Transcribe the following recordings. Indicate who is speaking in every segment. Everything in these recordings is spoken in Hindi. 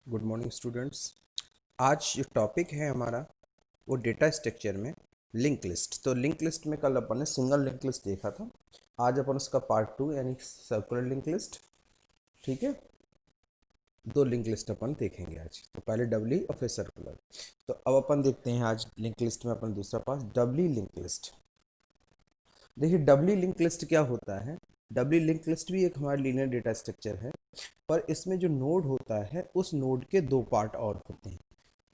Speaker 1: Good morning students. आज जो टॉपिक है हमारा वो डेटा स्ट्रक्चर में लिंक लिस्ट। तो लिंक लिस्ट में कल अपन ने सिंगल लिंक लिस्ट देखा था। आज अपन उसका पार्ट 2 यानी सर्कुलर लिंक लिस्ट, ठीक है, दो लिंक लिस्ट अपन देखेंगे आज। तो पहले डबली और फिर सर्कुलर। तो अब अपन देखते हैं आज लिंक लिस्ट में अपन दूसरा पास डबली लिंक लिस्ट। देखिए डबली लिंक लिस्ट क्या होता है। डबली लिंक लिस्ट भी एक हमारा लीनियर डेटा स्ट्रक्चर है, पर इसमें जो नोड होता है उस नोड के दो पार्ट और होते हैं,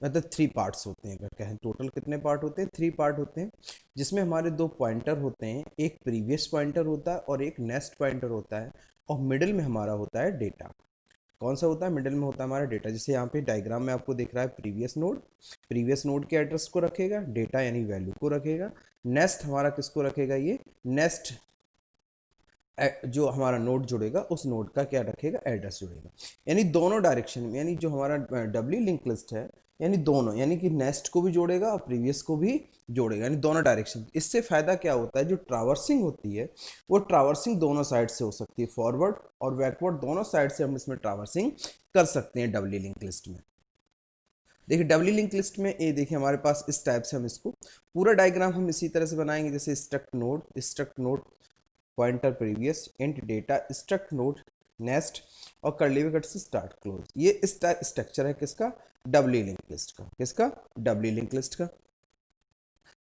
Speaker 1: मतलब थ्री पार्ट्स होते हैं। अगर कहें टोटल कितने पार्ट होते हैं, थ्री पार्ट होते हैं, जिसमें हमारे दो पॉइंटर होते हैं, एक प्रीवियस पॉइंटर होता है और एक नेक्स्ट पॉइंटर होता है, और मिडिल में हमारा होता है डेटा। कौन सा होता है? मिडिल में होता है हमारा डेटा। जैसे यहाँ पे डायग्राम में आपको दिख रहा है प्रीवियस नोड के एड्रेस को रखेगा डेटा यानी वैल्यू को रखेगा। नेक्स्ट हमारा किसको रखेगा? ये नेक्स्ट जो हमारा नोड जुड़ेगा उस नोड का क्या रखेगा? एड्रेस जुड़ेगा। यानी दोनों डायरेक्शन में, यानी जो हमारा डबली लिंक लिस्ट है, यानी दोनों, यानी कि नेक्स्ट को भी जोड़ेगा और प्रीवियस को भी जोड़ेगा, यानी दोनों डायरेक्शन। इससे फायदा क्या होता है? जो ट्रावर्सिंग होती है वो ट्रावर्सिंग दोनों साइड से हो सकती है, फॉरवर्ड और बैकवर्ड दोनों साइड से हम इसमें ट्रावर्सिंग कर सकते हैं डबली लिंक लिस्ट में। देखिए डबली लिंक लिस्ट में ये देखिए हमारे पास इस टाइप से हम इसको पूरा डायग्राम हम इसी तरह से बनाएंगे, जैसे struct node pointer previous int data struct node next और कर्ली ब्रैकेट से स्टार्ट क्लोज। ये इस स्ट्रक्चर है किसका? डबली लिंक लिस्ट का। किसका? डबली लिंक लिस्ट का।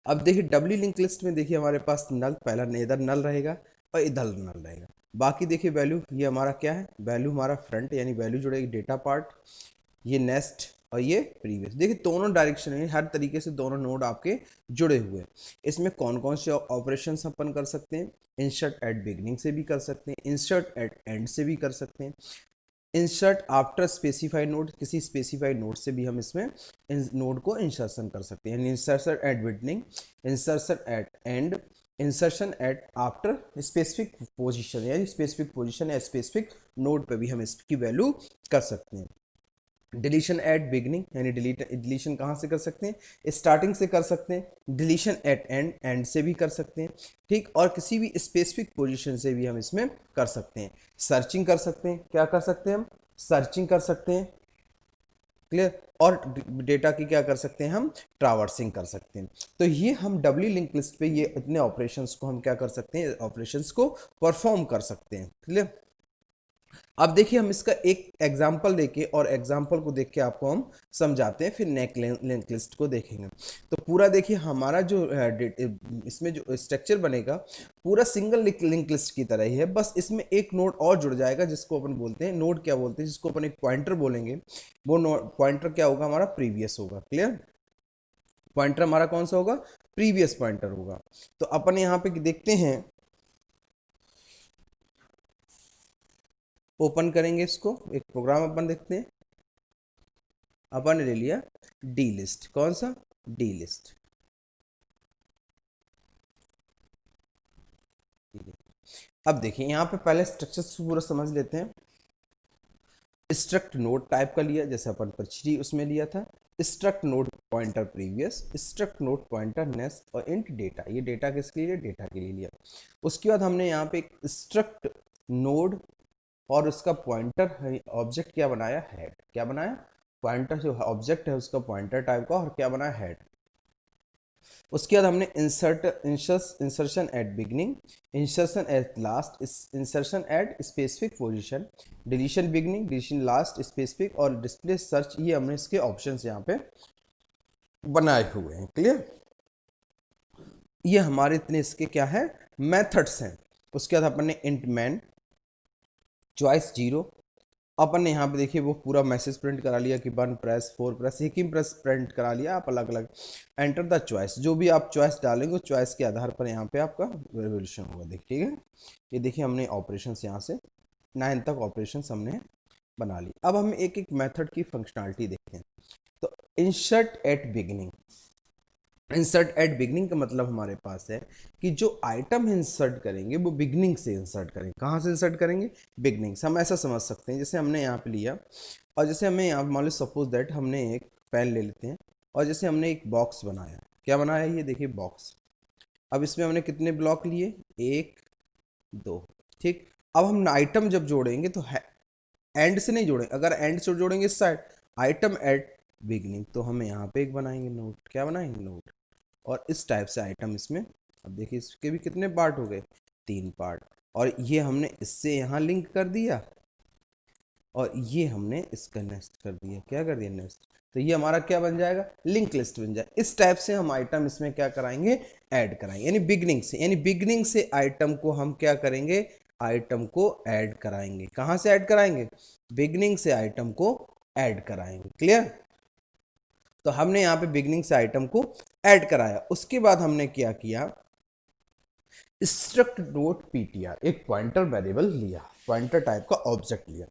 Speaker 1: अब देखिए डबली लिंक लिस्ट में देखिए हमारे पास नल, पहला इधर नल रहेगा और इधर नल रहेगा। बाकी देखिए वैल्यू, ये हमारा क्या है? वैल्यू हमारा फ्रंट यानी वैल्यू जुड़ेगी डेटा पार्ट, ये नेक्स्ट और ये प्रीवियस। देखिए दोनों डायरेक्शन में हर तरीके से दोनों नोड आपके जुड़े हुए हैं। इसमें कौन कौन से ऑपरेशंस अपन कर सकते हैं? इंसर्ट एट बिगनिंग से भी कर सकते हैं, इंसर्ट एट एंड से भी कर सकते हैं, इंसर्ट आफ्टर स्पेसिफाइड नोड, किसी स्पेसिफाइड नोड से भी हम इसमें नोड को इंसर्शन कर सकते हैं। Insertion at beginning, insertion at end, insertion at after specific position, यानी स्पेसिफिक पोजीशन या स्पेसिफिक नोड पे भी हम इसकी वैल्यू कर सकते हैं। डिलीशन एट बिगनिंग, यानी डिलीशन कहाँ से कर सकते हैं? स्टार्टिंग से कर सकते हैं। डिलीशन एट एंड से भी कर सकते हैं, ठीक, और किसी भी स्पेसिफिक पोजीशन से भी हम इसमें कर सकते हैं। सर्चिंग कर सकते हैं, क्या कर सकते हैं हम? सर्चिंग कर सकते हैं, क्लियर। और डेटा की क्या कर सकते हैं हम? ट्रावर्सिंग कर सकते हैं। तो ये हम डबली लिंक लिस्ट पे ये इतने ऑपरेशंस को हम क्या कर सकते हैं? ऑपरेशंस को परफॉर्म कर सकते हैं, क्लियर। अब देखिए हम इसका एक एग्जाम्पल देके और एग्जाम्पल को देख के आपको हम समझाते हैं, फिर नेक लिंक लिस्ट को देखेंगे। तो पूरा देखिए हमारा जो इसमें जो स्ट्रक्चर बनेगा पूरा सिंगल लिंक लिस्ट की तरह ही है, बस इसमें एक नोड और जुड़ जाएगा जिसको अपन बोलते हैं नोड, क्या बोलते हैं, जिसको अपन एक पॉइंटर बोलेंगे। वो नोड पॉइंटर क्या होगा? हमारा प्रीवियस होगा, क्लियर। पॉइंटर हमारा कौन सा होगा? प्रीवियस पॉइंटर होगा। तो अपन यहाँ पे देखते हैं, ओपन करेंगे इसको, एक प्रोग्राम अपन देखते हैं। अपन ने ले लिया डी लिस्ट। कौन सा? D list. अब देखिए यहाँ पे पहले स्ट्रक्चर पूरा समझ लेते हैं। स्ट्रक्ट नोड टाइप का लिया, जैसे अपन पिछली उसमें लिया था। Struct node pointer previous, struct node pointer next और इंट डेटा। ये डेटा किसके लिए? डेटा के लिए लिया। उसके बाद हमने यहाँ पे एक स्ट्रक्ट नोड और उसका पॉइंटर ऑब्जेक्ट क्या बनाया? हेड। क्या बनाया? पॉइंटर जो ऑब्जेक्ट है उसका पॉइंटर टाइप का, और क्या बनाया? हेड। उसके बाद हमने insertion at beginning, insertion at last, insertion at specific position, deletion beginning, deletion last, specific और डिस्प्ले सर्च। ये हमने इसके ऑप्शंस यहाँ पे बनाए हुए हैं, क्लियर। ये हमारे इतने इसके क्या है? मेथड्स हैं। उसके बाद अपन ने इंट मैन चॉइस 0, अपन ने यहाँ पे देखिए वो पूरा मैसेज प्रिंट करा लिया कि 1 प्रेस 4 प्रेस, एक ही प्रेस प्रिंट करा लिया। आप अलग अलग एंटर द चॉइस, जो भी आप चॉइस डालेंगे उस चॉइस के आधार पर यहाँ पे आपका रेवोल्यूशन होगा। देखिए ये देखिए हमने ऑपरेशंस यहाँ से 9 तक ऑपरेशंस हमने बना ली। अब हम एक एक मेथड की फंक्शनैलिटी देखते हैं। तो insert at beginning, insert at beginning का मतलब हमारे पास है कि जो आइटम इंसर्ट करेंगे वो बिगनिंग से इंसर्ट करेंगे। कहाँ से इंसर्ट करेंगे? बिगनिंग से। हम ऐसा समझ सकते हैं, जैसे हमने यहाँ पे लिया और जैसे हमें यहाँ मान लो सपोज दैट हमने एक पेन ले लेते हैं और जैसे हमने एक बॉक्स बनाया। क्या बनाया? ये देखिए बॉक्स। अब इसमें हमने कितने ब्लॉक लिए? 1 2, ठीक। अब हम आइटम जब जोड़ेंगे तो एंड से नहीं जोड़ेंगे। अगर एंड से जोड़ेंगे इस साइड आइटम एट बिगनिंग, तो हम यहाँ पे एक बनाएंगे नोट, क्या बनाएंगे नोट, और इस टाइप से आइटम इसमें। अब देखिए इसके भी कितने पार्ट हो गए, 3 पार्ट, और ये हमने इससे यहाँ लिंक कर दिया और ये हमने इसका नेक्स्ट कर दिया, क्या कर दिया नेक्स्ट, तो ये हमारा क्या बन जाएगा, लिंक लिस्ट बन जाए। इस टाइप से हम आइटम इसमें क्या कराएंगे, ऐड कराएंगे, यानी बिगनिंग से, यानी बिगनिंग से आइटम को हम क्या करेंगे, आइटम को ऐड कराएंगे। कहाँ से ऐड कराएंगे, बिगनिंग से आइटम को ऐड कराएंगे। क्लियर, तो हमने यहाँ पे बिगनिंग से आइटम को ऐड कराया। उसके बाद हमने क्या किया, स्ट्रक्ट डॉट पीटीआर, एक पॉइंटर वेरिएबल लिया, पॉइंटर टाइप का ऑब्जेक्ट लिया।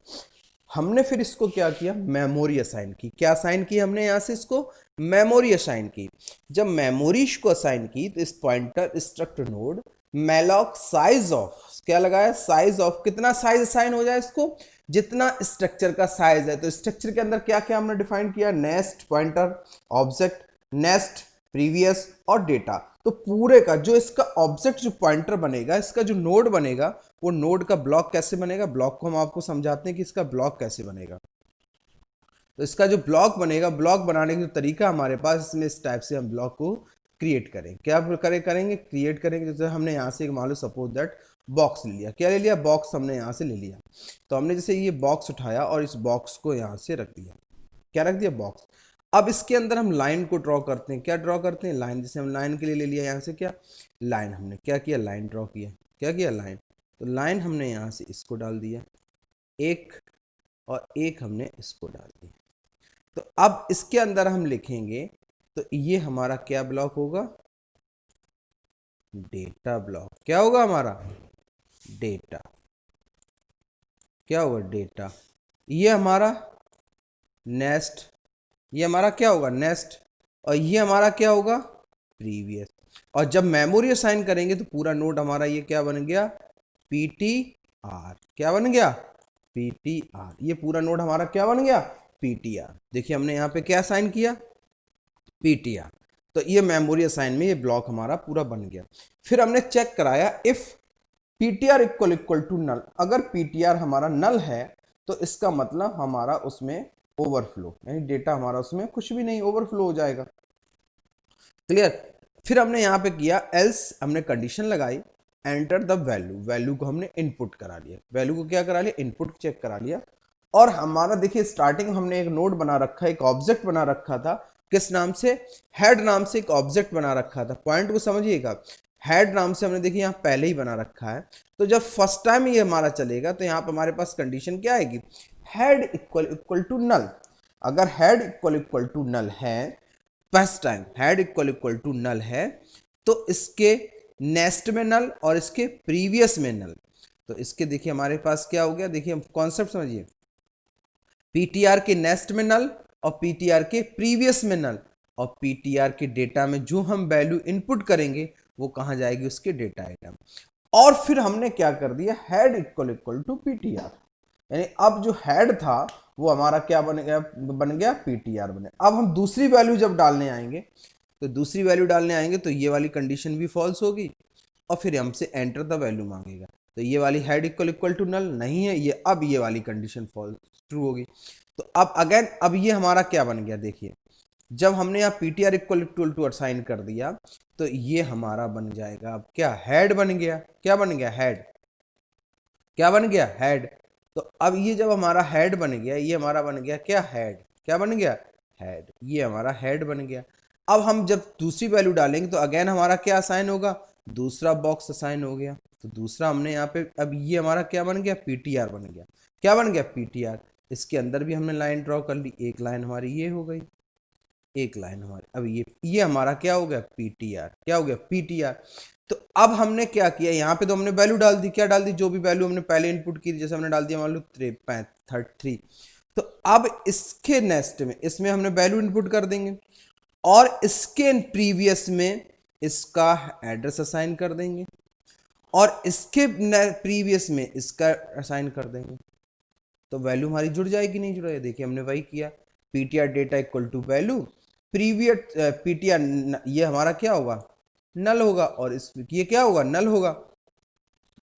Speaker 1: हमने फिर इसको क्या किया, मेमोरी असाइन की। क्या असाइन की हमने यहां से इसको, मेमोरी असाइन की। जब मेमोरी को असाइन की तो इस pointer struct node malloc size of, क्या लगाया, साइज ऑफ, कितना साइज असाइन हो जाए इसको, जितना स्ट्रक्चर का साइज है। तो स्ट्रक्चर के अंदर क्या क्या हमने डिफाइन किया, nest, pointer, object, nest, previous और डेटा। तो पूरे का जो इसका ऑब्जेक्ट, जो पॉइंटर बनेगा, इसका जो नोड बनेगा, वो नोड का ब्लॉक कैसे बनेगा, ब्लॉक को हम आपको समझाते हैं कि इसका ब्लॉक कैसे बनेगा। तो इसका जो ब्लॉक बनेगा, ब्लॉक बनाने का जो तरीका हमारे पास, इसमें इस टाइप से हम ब्लॉक को क्रिएट करें, क्या करेंगे, क्रिएट करेंगे। जैसे हमने यहाँ से मान लो सपोज दैट बॉक्स ले लिया, क्या ले लिया, बॉक्स हमने यहाँ से ले लिया। तो हमने जैसे ये बॉक्स उठाया और इस बॉक्स को यहाँ से रख दिया, क्या रख दिया, बॉक्स। अब इसके अंदर हम लाइन को ड्रॉ करते हैं, क्या ड्रॉ करते हैं, लाइन। जैसे हम लाइन के लिए ले लिया यहाँ से, क्या लाइन, हमने क्या किया, लाइन ड्रॉ किया, क्या किया, लाइन। तो लाइन हमने यहाँ से इसको डाल दिया एक, और एक हमने इसको डाल दिया। तो अब इसके अंदर हम लिखेंगे, तो ये हमारा क्या ब्लॉक होगा, डेटा ब्लॉक। क्या होगा हमारा, डेटा, क्या होगा, डेटा। ये हमारा नेक्स्ट, ये हमारा क्या होगा, नेक्स्ट, और ये हमारा क्या होगा, प्रीवियस। और जब मेमोरी असाइन करेंगे तो पूरा नोड हमारा ये क्या बन गया, पीटीआर, क्या बन गया, पीटीआर। ये पूरा नोड हमारा क्या बन गया, पीटीआर। देखिए हमने यहाँ पे क्या असाइन किया, पीटीआर। तो ये मेमोरी असाइन में ये ब्लॉक हमारा पूरा बन गया। फिर हमने चेक कराया, if PTR equal to null, अगर पीटीआर हमारा नल है तो इसका मतलब हमारा उसमें ओवरफ्लो, यानी डेटा हमारा उसमें कुछ भी नहीं, ओवरफ्लो हो जाएगा। क्लियर। फिर हमने यहाँ पे किया एल्स, हमने कंडीशन लगाई, एंटर द वैल्यू, वैल्यू को हमने इनपुट करा लिया, वैल्यू को क्या करा लिया, इनपुट चेक करा लिया। और हमारा देखिए स्टार्टिंग हमने एक नोड बना रखा है, एक ऑब्जेक्ट बना रखा था, किस नाम से, हेड नाम से एक ऑब्जेक्ट बना रखा था। पॉइंट को समझिएगा, हेड नाम से हमने देखिए यहाँ पहले ही बना रखा है। तो जब फर्स्ट टाइम ये हमारा चलेगा तो यहाँ पर हमारे पास कंडीशन क्या आएगी, हेड इक्वल टू नल। अगर हेड इक्वल टू नल है, first time head equal to null है, तो इसके नेक्स्ट में नल और इसके प्रीवियस में नल। तो इसके देखिए हमारे पास क्या हो गया, देखिए कॉन्सेप्ट समझिए, पीटीआर के नेक्स्ट में नल और पीटीआर के प्रीवियस में नल, और पीटीआर के डेटा में जो हम वैल्यू इनपुट करेंगे वो कहाँ जाएगी, उसके डेटा आइटम। और फिर हमने क्या कर दिया, हेड इक्वल टू पीटीआर, यानी अब जो हेड था वो हमारा क्या बन गया पीटीआर बने। अब हम दूसरी वैल्यू जब डालने आएंगे, तो दूसरी वैल्यू डालने आएंगे तो ये वाली कंडीशन भी फॉल्स होगी, और फिर हमसे एंटर द वैल्यू मांगेगा। तो ये वाली हेड इक्वल टू नल नहीं है ये, अब ये वाली कंडीशन फॉल्स ट्रू होगी। तो अब अगेन, अब ये हमारा क्या बन गया, देखिए जब हमने यहाँ पीटीआर इक्वल टू असाइन कर दिया तो ये हमारा बन जाएगा, अब क्या, हेड बन गया, क्या बन गया, हेड, क्या बन गया, हेड। तो अब ये जब हमारा हेड बन गया, ये हमारा बन गया क्या, हेड, क्या बन गया, हेड, ये हमारा हेड बन गया। अब हम जब दूसरी वैल्यू डालेंगे तो अगेन हमारा क्या असाइन होगा, दूसरा बॉक्स असाइन हो गया। तो दूसरा हमने यहाँ पे, अब ये हमारा क्या बन गया, पीटीआर बन गया, क्या बन गया, पीटीआर। इसके अंदर भी हमने लाइन ड्रॉ कर ली, एक लाइन हमारी ये हो गई, एक लाइन हमारी, अब ये हमारा क्या हो गया, पीटीआर, क्या हो गया, पीटीआर। तो अब हमने क्या किया, यहाँ पे तो हमने वैल्यू डाल दी, क्या डाल दी, जो भी वैल्यू हमने पहले इनपुट की, जैसे हमने डाल दिया मान लो 33। तो अब इसके नेक्स्ट में इसमें हमने वैल्यू इनपुट कर देंगे, और इसके प्रीवियस में इसका एड्रेस असाइन कर देंगे, और इसके प्रीवियस में इसका असाइन कर देंगे। तो वैल्यू हमारी जुड़ जाएगी, नहीं जुड़ जाएगी। देखिए हमने वही किया, PTR data equal to value, previous PTR, ये हमारा क्या होगा, नल होगा, और इस ये क्या होगा, नल होगा।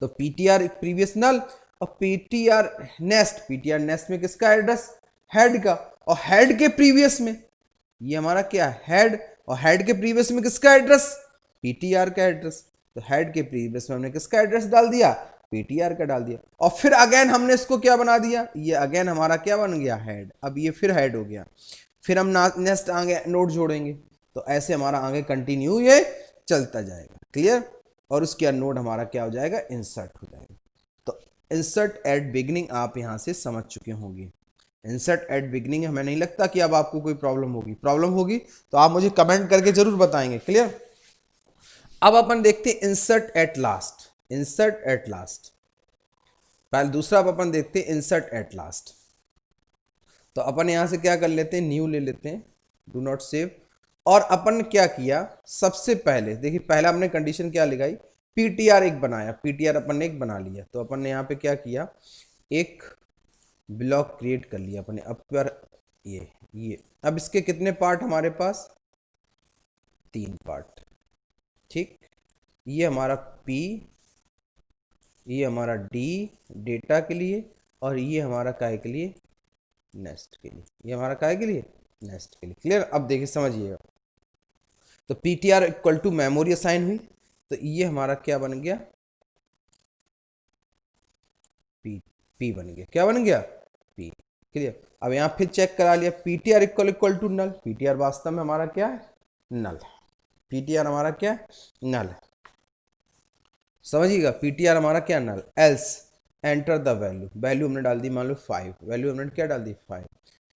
Speaker 1: तो पीटीआर प्रीवियस नल, और पीटीआर नेक्स्ट में किसका एड्रेस, हेड का, और हेड के प्रीवियस में ये हमारा क्या है, हेड, और हेड के प्रीवियस में किसका एड्रेस, पीटीआर का एड्रेस। तो हेड के प्रीवियस में हमने किसका एड्रेस डाल दिया, पीटीआर का डाल दिया, और फिर अगेन हमने इसको क्या बना दिया, ये अगेन हमारा क्या बन गया, हेड। अब ये फिर हेड हो गया, फिर हम नेक्स्ट आगे नोड जोड़ेंगे, तो ऐसे हमारा आगे कंटिन्यू ये चलता जाएगा। क्लियर। और उसके नोड हमारा क्या हो जाएगा, इंसर्ट हो जाएगा। तो इंसर्ट एट बिगिनिंग आप यहां से समझ चुके होंगे। इंसर्ट एट बिगिनिंग हमें नहीं लगता कि अब आपको कोई प्रॉब्लम होगी, प्रॉब्लम होगी तो आप मुझे कमेंट करके जरूर बताएंगे। क्लियर। अब अपन देखते हैं insert at last. Insert at last, पहले दूसरा अपन देखते हैं इंसर्ट एट लास्ट। तो अपन यहां से क्या कर लेते हैं, न्यू ले लेते हैं, डू नॉट सेव। और अपन क्या किया, सबसे पहले देखिए, पहला हमने कंडीशन क्या लगाई, पीटीआर एक बनाया, पीटीआर अपन ने एक बना लिया। तो अपन ने यहाँ पे क्या किया, एक ब्लॉक क्रिएट कर लिया अपने। अब पर ये अब इसके कितने पार्ट हमारे पास, 3 पार्ट। ठीक, ये हमारा P, ये हमारा D डेटा के लिए, और ये हमारा काय के लिए, नेस्ट के लिए। ये हमारा काय के लिए, नेस्ट के लिए। क्लियर। अब देखिए समझिएगा, तो PTR equal to memory assign हुई, तो ये हमारा क्या बन गया, पी बन गया, क्या बन गया, पी। क्लियर। अब यहां फिर चेक करा लिया, PTR equal to null, PTR वास्तव में हमारा क्या है, नल। पीटीआर हमारा क्या है, नल है। समझिएगा, पीटीआर हमारा क्या, null. Else enter the value, value हमने डाल दी मान लो 5, वैल्यू हमने क्या डाल दी 5।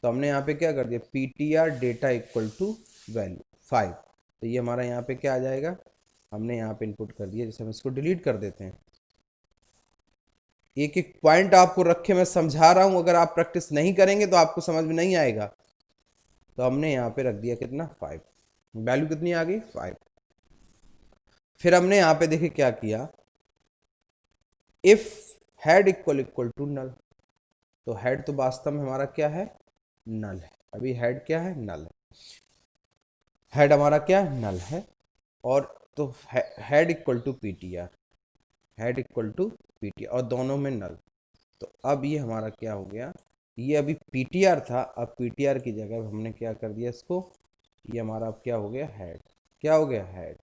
Speaker 1: तो हमने यहाँ पे क्या कर दिया, PTR data equal to value 5। तो ये हमारा यहाँ पे क्या आ जाएगा, हमने यहाँ पे इनपुट कर दिया। जैसे हम इसको डिलीट कर देते हैं, एक एक पॉइंट आपको रखे मैं समझा रहा हूं, अगर आप प्रैक्टिस नहीं करेंगे तो आपको समझ में नहीं आएगा। तो हमने यहाँ पे रख दिया कितना, 5, वैल्यू कितनी आ गई, 5। फिर हमने यहाँ पे देखिए क्या किया, if head equal to null. तो हेड तो वास्तव में हमारा क्या है, नल है। अभी हेड क्या है, नल है। हेड हमारा क्या है, नल है। और तो head equal to PTR, head equal to PTR, और दोनों में नल। तो अब ये हमारा क्या हो गया, ये अभी पीटीआर था, अब पीटीआर की जगह हमने क्या कर दिया इसको, ये हमारा अब क्या हो गया, हेड। क्या हो गया, हेड।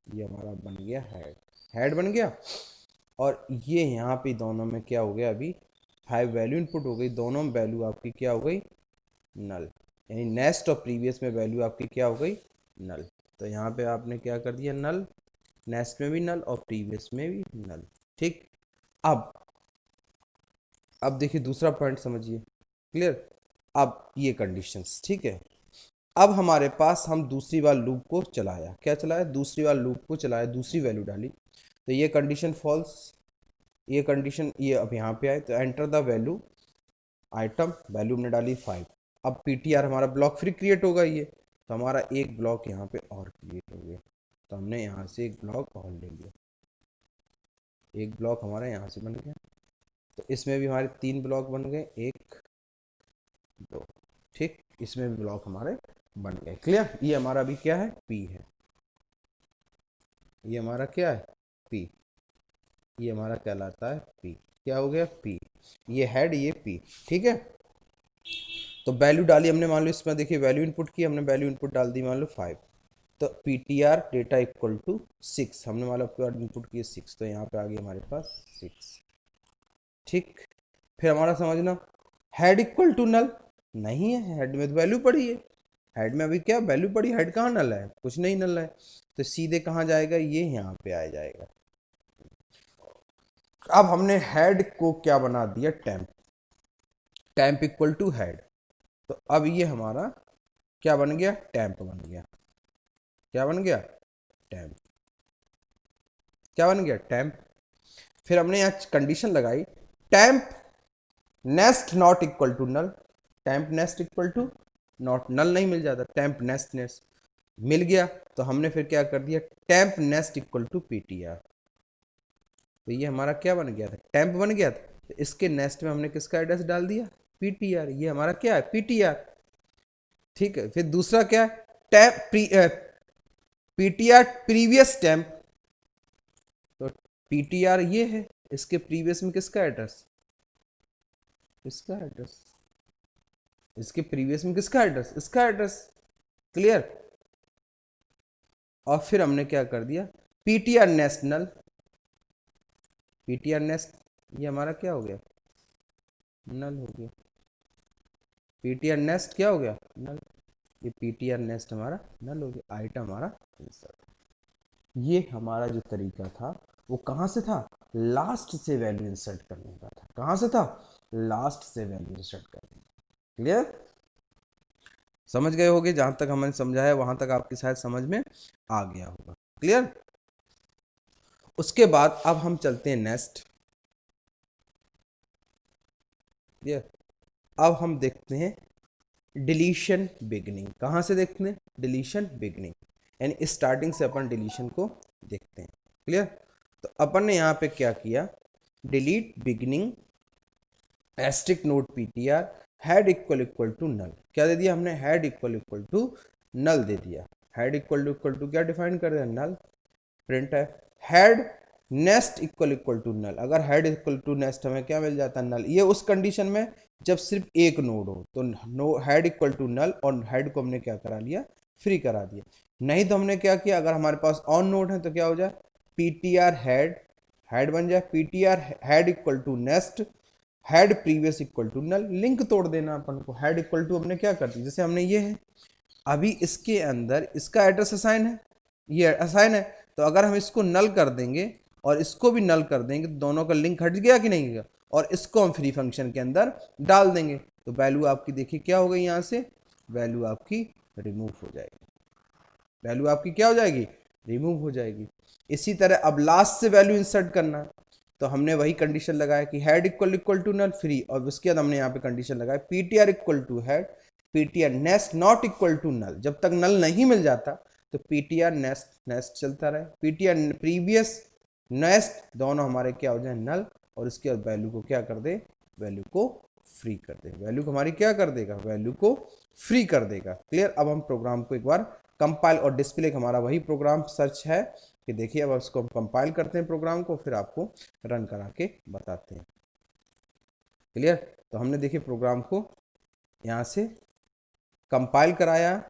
Speaker 1: ये हमारा बन गया हेड, हेड बन गया। और ये यहाँ पे दोनों में क्या हो गया, अभी 5 वैल्यू इनपुट हो गई, दोनों में वैल्यू आपकी क्या हो गई, नल। यानी नेक्स्ट और प्रीवियस में वैल्यू आपकी क्या हो गई, नल। तो यहाँ पे आपने क्या कर दिया, नल, नेक्स्ट में भी नल और प्रीवियस में भी नल। ठीक। अब देखिए दूसरा पॉइंट समझिए। क्लियर। अब ये कंडीशंस, ठीक है। अब हमारे पास हम दूसरी बार लूप को चलाया, क्या चलाया, दूसरी बार लूप को चलाया, दूसरी वैल्यू डाली, तो ये कंडीशन फॉल्स, ये कंडीशन, ये अब यहाँ पे आए तो enter the value item, value हमने डाली 5। अब पीटीआर हमारा ब्लॉक फिर क्रिएट होगा, ये तो हमारा एक ब्लॉक यहाँ पे और क्रिएट हो गया। तो हमने यहाँ से एक ब्लॉक और ले लिया, एक ब्लॉक हमारा यहाँ से बन गया। तो इसमें भी हमारे 3 ब्लॉक बन गए, 1 2। ठीक, इसमें भी ब्लॉक हमारे बन गए। क्लियर। ये हमारा अभी क्या है, पी है, ये हमारा क्या है, पी, ये हमारा कहलाता है पी। क्या हो गया, पी। ये हेड, ये पी। ठीक है। तो वैल्यू डाली हमने, मान लो इसमें देखिए वैल्यू इनपुट की हमने, वैल्यू इनपुट डाल दी मान लो 5। तो पीटीआर डेटा इक्वल टू 6, हमने मान लो इनपुट किए 6, तो यहाँ पे आ गया हमारे पास 6। ठीक। फिर हमारा समझना, हेड इक्वल टू नल नहीं है, हेड में तो वैल्यू पड़ी है, हेड में अभी क्या वैल्यू पड़ी, हेड कहाँ नल है, कुछ नहीं नल है। तो सीधे कहाँ जाएगा, ये यहाँ पे आ जाएगा। अब हमने हेड को क्या बना दिया, temp, temp equal to head. तो अब ये हमारा क्या बन गया, टेम्प बन गया। क्या बन गया, टेम्प। क्या बन गया, टेम्प। फिर हमने यहाँ कंडीशन लगाई, temp next not equal to null, temp next equal to not, null नहीं मिल जाता, टेम्प नेस्ट नेस्ट मिल गया। तो हमने फिर क्या कर दिया, temp next equal to PTR. तो ये हमारा क्या बन गया था, टेम्प बन गया था। तो इसके नेस्ट में हमने किसका एड्रेस डाल दिया, पीटीआर। ये हमारा क्या है, पीटीआर। ठीक है। फिर दूसरा क्या है, टेम्प पीटीआर प्रीवियस टेम्प। तो पीटीआर ये है, इसके प्रीवियस में किसका एड्रेस, इसका एड्रेस। इसके प्रीवियस में किसका एड्रेस, इसका एड्रेस। क्लियर। और फिर हमने क्या कर दिया, पीटीआर नेस्ट नल, पीटीआर नेस्ट ये हमारा क्या हो गया, नल हो गया। पीटीआर नेस्ट क्या हो गया, नल। ये पीटीआर नेस्ट हमारा नल हो गया, आइटम हमारा इंसर्ट। ये हमारा जो तरीका था वो कहाँ से था, लास्ट से वैल्यू इंसर्ट करने का था। कहाँ से था, लास्ट से वैल्यू इंसर्ट करने का। क्लियर, समझ गए होगे, जहां तक हमने समझाया वहां तक आपकी शायद समझ में आ गया होगा। क्लियर। उसके बाद अब हम चलते हैं नेक्स्ट। क्लियर। अब हम देखते हैं डिलीशन बिगनिंग। कहां से देखते हैं, डिलीशन बिगनिंग, यानी स्टार्टिंग से अपन डिलीशन को देखते हैं। क्लियर। तो अपन ने यहां पे क्या किया, delete beginning asterisk node PTR head equal to null. क्या दे दिया हमने, हेड इक्वल टू नल दे दिया। हेड इक्वल टू क्या डिफाइन कर दिया, नल। प्रिंट है head next equal to null. अगर हेड इक्वल टू नेस्ट हमें क्या मिल जाता है, नल। ये उस कंडीशन में जब सिर्फ एक नोड हो, तो no head equal to null, और हेड को हमने क्या करा लिया, फ्री करा दिया। नहीं तो हमने क्या किया, अगर हमारे पास ऑन नोड है तो क्या हो जाए, पीटीआर हेड, हेड बन जाए PTR head equal to next head previous equal to null. Link तोड़ देना अपन को, हेड इक्वल टू हमने क्या कर दी, जैसे हमने ये है, अभी इसके अंदर इसका एड्रेस असाइन है, ये असाइन है, तो अगर हम इसको नल कर देंगे और इसको भी नल कर देंगे तो दोनों का लिंक हट गया कि नहीं गया, और इसको हम फ्री फंक्शन के अंदर डाल देंगे तो वैल्यू आपकी देखिए क्या हो गई, यहाँ से वैल्यू आपकी रिमूव हो जाएगी। वैल्यू आपकी क्या हो जाएगी, रिमूव हो जाएगी। इसी तरह अब लास्ट से वैल्यू इंसर्ट करना है, तो हमने वही कंडीशन लगाया कि head equal to null free, और उसके बाद हमने यहाँ पे कंडीशन लगाया PTR equal to head PTR next not equal to null. जब तक नल नहीं मिल जाता तो पीटीआर नेस्ट नेस्ट चलता रहे, पीटीआर प्रीवियस नेस्ट दोनों हमारे क्या हो जाए, नल, और इसके बाद वैल्यू को क्या कर दे, वैल्यू को फ्री कर दे। वैल्यू को हमारी क्या कर देगा, वैल्यू को फ्री कर देगा। क्लियर। अब हम प्रोग्राम को एक बार कंपाइल, और डिस्प्ले हमारा वही प्रोग्राम सर्च है कि देखिए, अब उसको हम कंपाइल करते हैं प्रोग्राम को, फिर आपको रन करा के बताते हैं। क्लियर। तो हमने देखिए प्रोग्राम को यहाँ से कंपाइल कराया,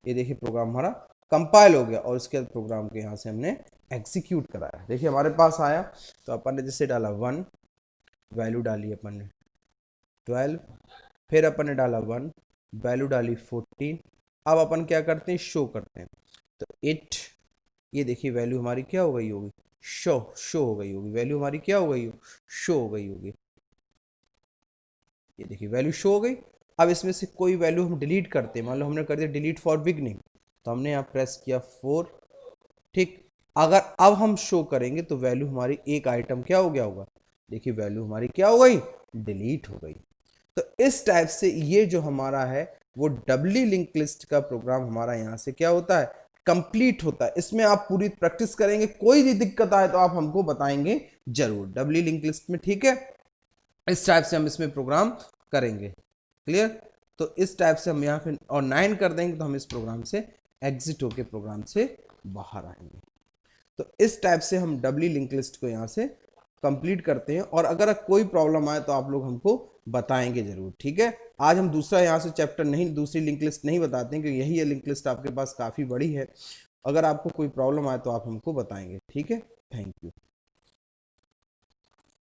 Speaker 1: ये देखिए प्रोग्राम हमारा कंपाइल हो गया, और उसके बाद प्रोग्राम को यहाँ से हमने एग्जीक्यूट कराया। देखिए हमारे पास आया, तो अपन ने जैसे डाला 1, वैल्यू डाली अपन ने 12, फिर अपन ने डाला 1, वैल्यू डाली 14। अब अपन क्या करते हैं, शो करते हैं, तो इट, ये देखिए वैल्यू हमारी क्या हो गई होगी, शो हो गई होगी, वैल्यू हमारी क्या हो गई, शो हो गई होगी। ये देखिए वैल्यू शो हो गई। अब इसमें से कोई वैल्यू हम डिलीट करते हैं, मान लो हमने कर दिया डिलीट फॉर बिगनिंग, तो हमने यहाँ प्रेस किया 4, ठीक। अगर अब हम शो करेंगे तो वैल्यू हमारी एक आइटम क्या हो गया होगा, देखिए वैल्यू हमारी क्या हो गई, डिलीट हो गई। तो इस टाइप से ये जो हमारा है वो डबली लिंक लिस्ट का प्रोग्राम हमारा यहाँ से क्या होता है, कंप्लीट होता है। इसमें आप पूरी प्रैक्टिस करेंगे, कोई भी दिक्कत आए तो आप हमको बताएंगे जरूर डबली लिंक लिस्ट में, ठीक है। इस टाइप से हम इसमें प्रोग्राम करेंगे। क्लियर। तो इस टाइप से हम यहाँ पे और 9 कर देंगे तो हम इस प्रोग्राम से एग्जिट होके प्रोग्राम से बाहर आएंगे। तो इस टाइप से हम डबली लिंक लिस्ट को यहाँ से कंप्लीट करते हैं, और अगर कोई प्रॉब्लम आए तो आप लोग हमको बताएंगे जरूर, ठीक है। आज हम दूसरा यहाँ से चैप्टर नहीं, दूसरी लिंक लिस्ट नहीं बताते हैं, क्योंकि यही है लिंक लिस्ट आपके पास काफ़ी बड़ी है। अगर आपको कोई प्रॉब्लम आए तो आप हमको बताएंगे, ठीक है। Thank you.